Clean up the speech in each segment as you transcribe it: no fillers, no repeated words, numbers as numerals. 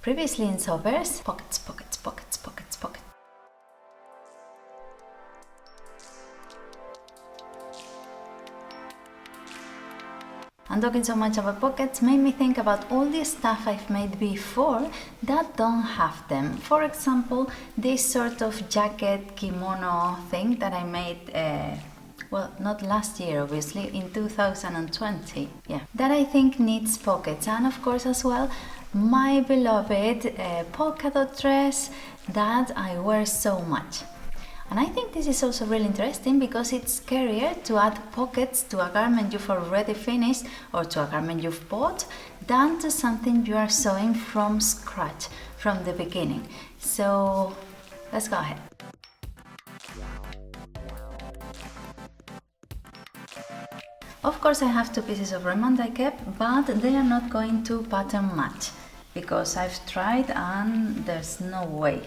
Previously in sewverse, pockets, pockets, pockets, pockets, pockets. And talking so much about pockets made me think about all the stuff I've made before that don't have them. For example, this sort of jacket kimono thing that I made, well, not last year obviously, in 2020, yeah. That I think needs pockets, and of course as well, my beloved polka dot dress that I wear so much. And I think this is also really interesting because it's scarier to add pockets to a garment you've already finished or to a garment you've bought than to something you are sewing from scratch, from the beginning. So let's go ahead. Of course I have two pieces of remand I kept, but they are not going to pattern match because I've tried and there's no way.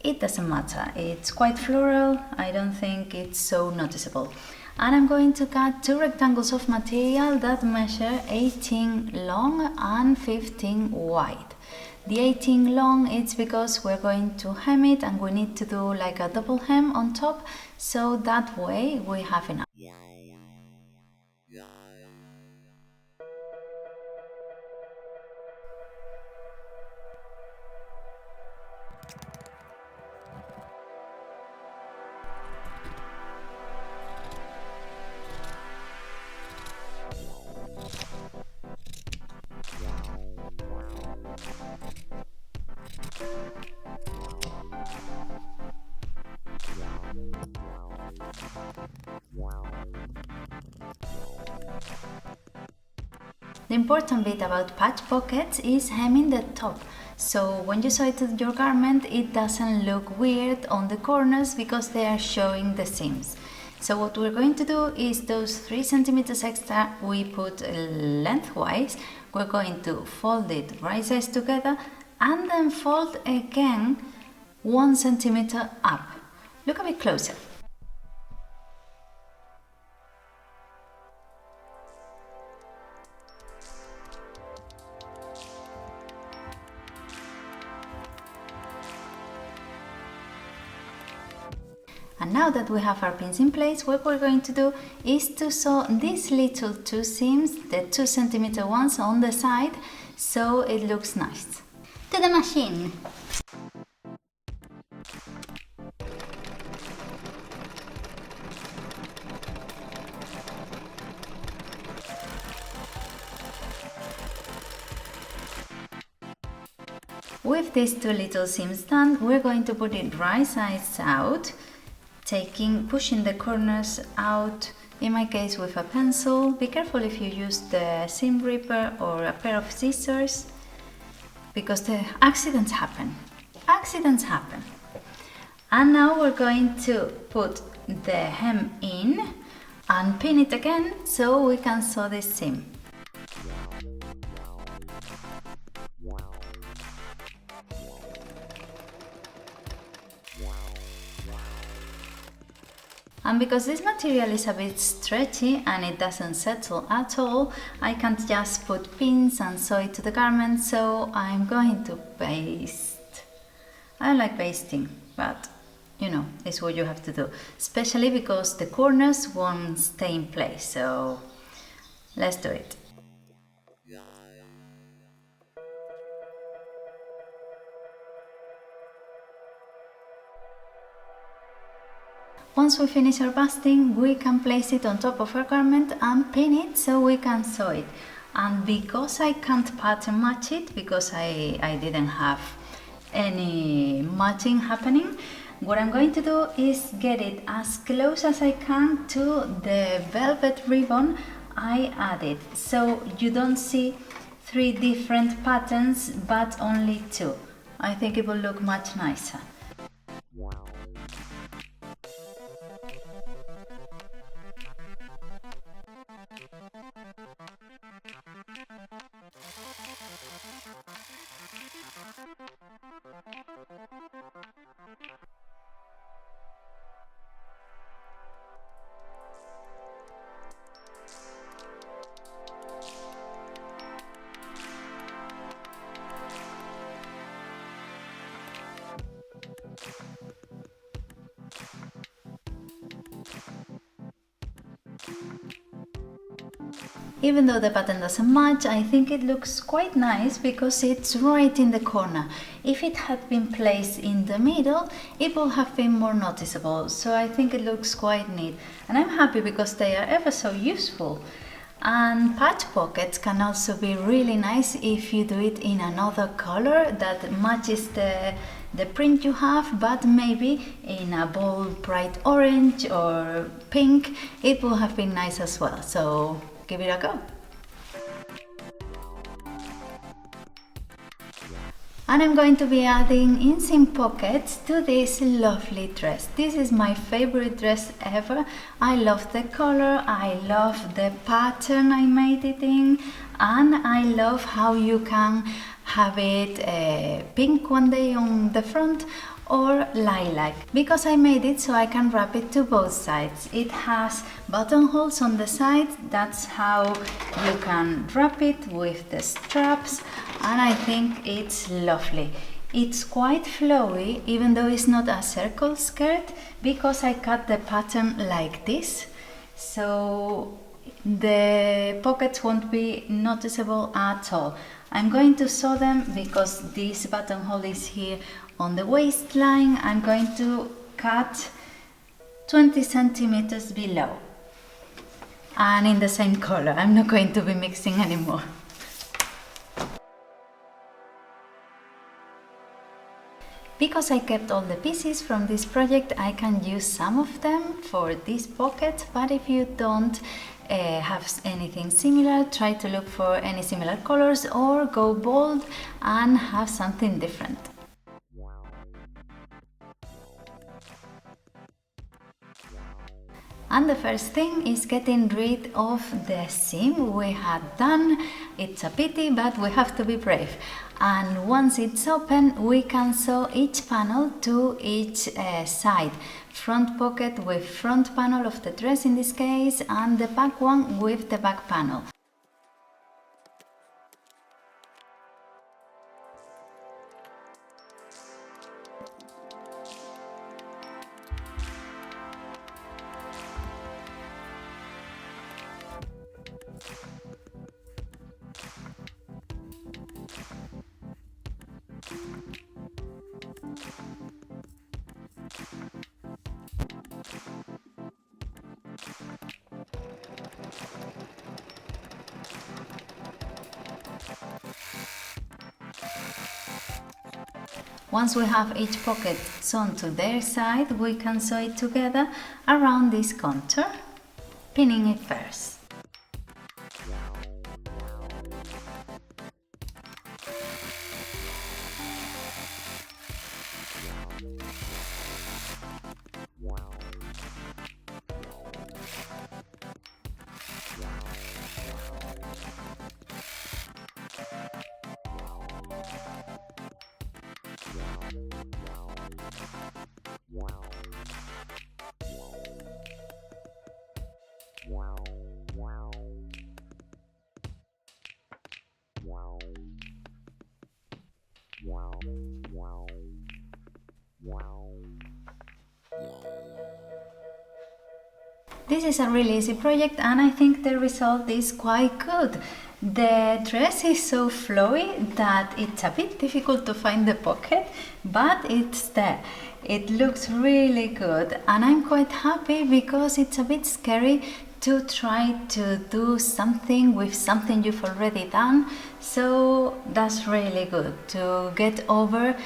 It doesn't matter, it's quite floral, I don't think it's so noticeable. And I'm going to cut two rectangles of material that measure 18 long and 15 wide. The 18 long is because we're going to hem it and we need to do like a double hem on top, so that way we have enough. The important bit about patch pockets is hemming the top, so when you sew it to your garment it doesn't look weird on the corners because they are showing the seams. So what we're going to do is those 3 centimeters extra we put lengthwise, we're going to fold it right sides together and then fold again 1 centimeter up. Look a bit closer. And now that we have our pins in place, what we're going to do is to sew these little 2 seams, the 2 centimeter ones on the side, so it looks nice. To the machine! With these 2 little seams done, we're going to put it right sides out, pushing the corners out, in my case with a pencil. Be careful if you use the seam ripper or a pair of scissors, because the accidents happen. Accidents happen. And now we're going to put the hem in and pin it again so we can sew this seam. And because this material is a bit stretchy and it doesn't settle at all, I can't just put pins and sew it to the garment, so I'm going to baste. I don't like basting, but you know, it's what you have to do, especially because the corners won't stay in place, so let's do it. Once we finish our basting, we can place it on top of our garment and pin it so we can sew it. And because I can't pattern match it, because I didn't have any matching happening, what I'm going to do is get it as close as I can to the velvet ribbon I added. So you don't see 3 different patterns but only 2. I think it will look much nicer. Even though the pattern doesn't match, I think it looks quite nice because it's right in the corner. If it had been placed in the middle, it would have been more noticeable. So I think it looks quite neat. And I'm happy because they are ever so useful. And patch pockets can also be really nice if you do it in another color that matches the print you have, but maybe in a bold bright orange or pink. It will have been nice as well, so give it a go. And I'm going to be adding inseam pockets to this lovely dress. This is my favorite dress ever. I love the color, I love the pattern I made it in, and I love how you can have it pink one day on the front or lilac, because I made it so I can wrap it to both sides. It has buttonholes on the sides, that's how you can wrap it with the straps, and I think it's lovely. It's quite flowy, even though it's not a circle skirt, because I cut the pattern like this, so the pockets won't be noticeable at all. I'm going to sew them because this buttonhole is here on the waistline. I'm going to cut 20 centimeters below and in the same color. I'm not going to be mixing anymore. Because I kept all the pieces from this project, I can use some of them for this pocket, but if you don't have anything similar, try to look for any similar colors or go bold and have something different. And the first thing is getting rid of the seam we had done. It's a pity, but we have to be brave. And once it's open, we can sew each panel to each side. Front pocket with front panel of the dress in this case, and the back one with the back panel. Once we have each pocket sewn to their side, we can sew it together around this contour, pinning it first. This is a really easy project and I think the result is quite good. The dress is so flowy that it's a bit difficult to find the pocket, but it's there. It looks really good and I'm quite happy because it's a bit scary to try to do something with something you've already done. So that's really good to get over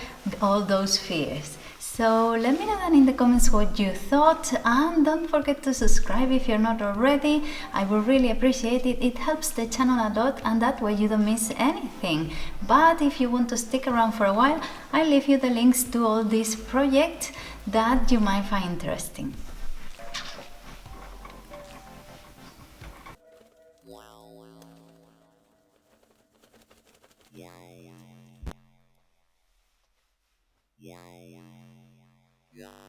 all those fears. So let me know down in the comments what you thought, and don't forget to subscribe if you're not already. I would really appreciate it. It helps the channel a lot and that way you don't miss anything. But if you want to stick around for a while, I'll leave you the links to all these projects that you might find interesting.